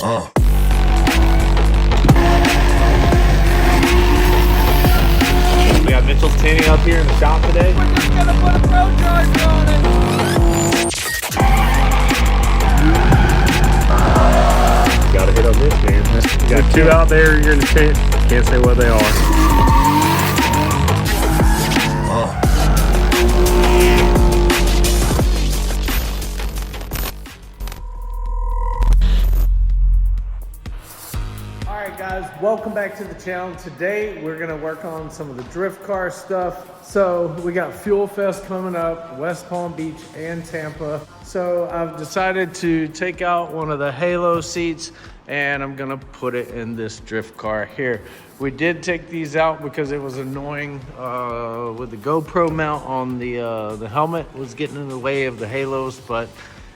We got Mitchell standing up here in the shop today. We're just gonna put a pro charger on it. Gotta hit on this, man. You got two out there, you're in the tent. Can't say what they are. Alright guys, welcome back to the channel. Today we're gonna work on some of the drift car stuff. So we got Fuel Fest coming up, West Palm Beach and Tampa. So I've decided to take out one of the Halo seats and I'm gonna put it in this drift car here. We did take these out because it was annoying with the GoPro mount on the helmet was getting in the way of the Halos, but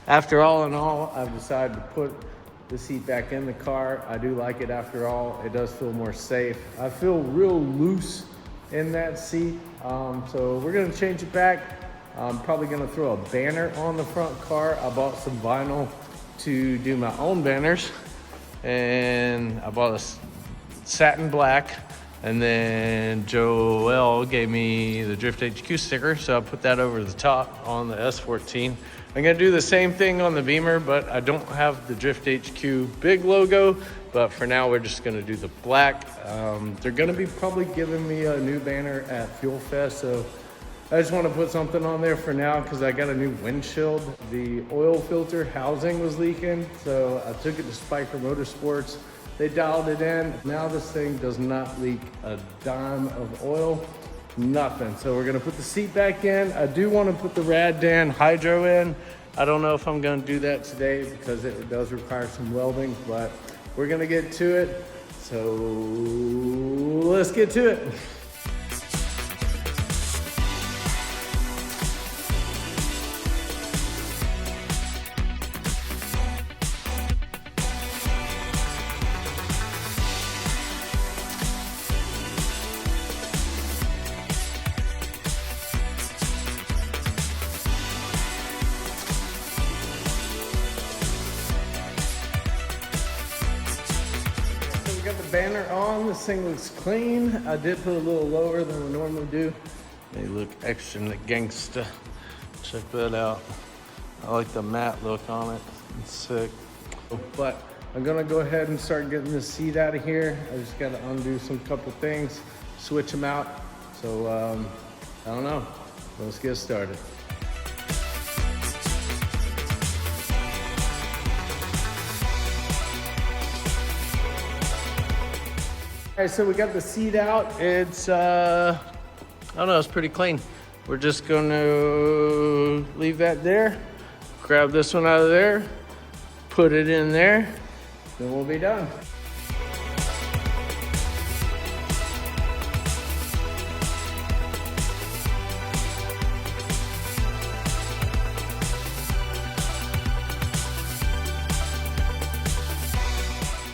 after all in all, I've decided to put the seat back in the car. I do like it after all. It does feel more safe. I feel real loose in that seat. So we're gonna change it back. I'm probably gonna throw a banner on the front car. I bought some vinyl to do my own banners. And I bought a satin black. And then Joel gave me the Drift HQ sticker. So I put that over the top on the S14. I'm gonna do the same thing on the Beamer, but I don't have the Drift HQ big logo. But for now, we're just gonna do the black. They're gonna be probably giving me a new banner at Fuel Fest. So I just wanna put something on there for now because I got a new windshield. The oil filter housing was leaking. So I took it to Spiker Motorsports. They dialed it in. Now this thing does not leak a dime of oil. Nothing. So we're gonna put the seat back in. I do want to put the Rad Dan Hydro in. I don't know if I'm gonna do that today because it does require some welding, but we're gonna get to it. So let's get to it. Got the banner on. This thing looks clean. I did put a little lower than we normally do. They look extra gangsta. Check that out. I like the matte look on it. It's sick. But I'm gonna go ahead and start getting this seat out of here. I just gotta undo some couple things, switch them out. So I don't know. Let's get started. All right, so we got the seat out. It's, I don't know, it's pretty clean. We're just gonna leave that there, grab this one out of there, put it in there, then we'll be done.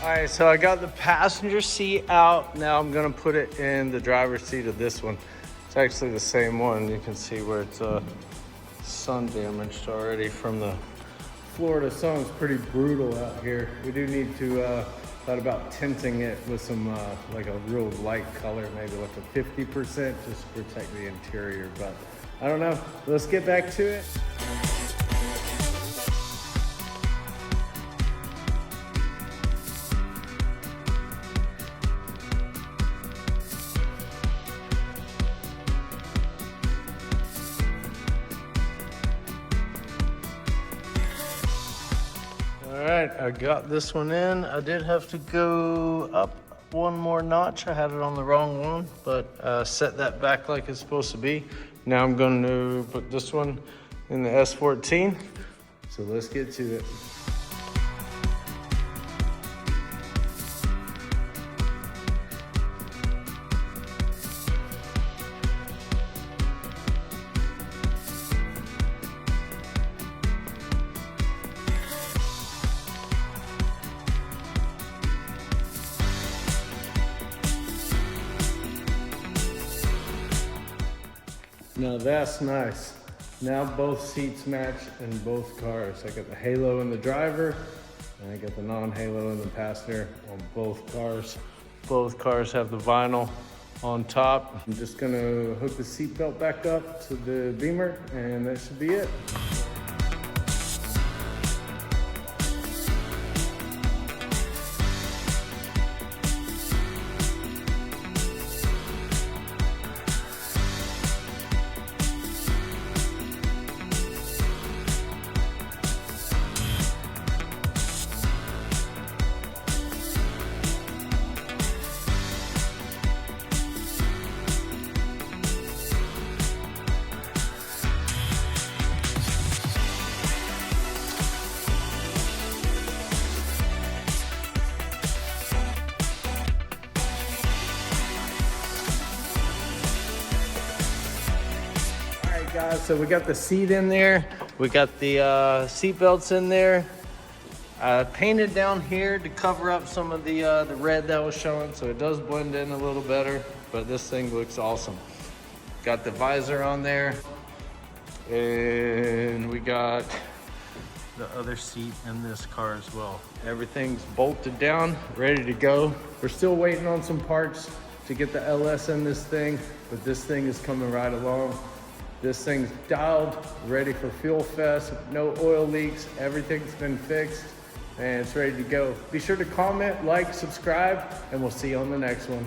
All right, so I got the passenger seat out. Now I'm gonna put it in the driver's seat of this one. It's actually the same one. You can see where it's sun damaged already from the Florida sun. It's pretty brutal out here. We do need to thought about tinting it with some like a real light color, maybe like a 50% just to protect the interior, but I don't know. Let's get back to it. All right, I got this one in. I did have to go up one more notch. I had it on the wrong one, but set that back like it's supposed to be. Now I'm going to put this one in the S14. So let's get to it. Now that's nice. Now both seats match in both cars. I got the halo in the driver And I got the non-halo in the passenger on both cars. Both cars have the vinyl on top. I'm just gonna hook the seatbelt back up to the Beamer and that should be it. Guys, so we got the seat in there. We got the seat belts in there. I painted down here to cover up some of the red that was showing, so it does blend in a little better, but this thing looks awesome. Got the visor on there, and we got the other seat in this car as well. Everything's bolted down, ready to go. We're still waiting on some parts to get the LS in this thing, but this thing is coming right along. This thing's dialed, ready for Fuel Fest, no oil leaks, everything's been fixed, and it's ready to go. Be sure to comment, like, subscribe, and we'll see you on the next one.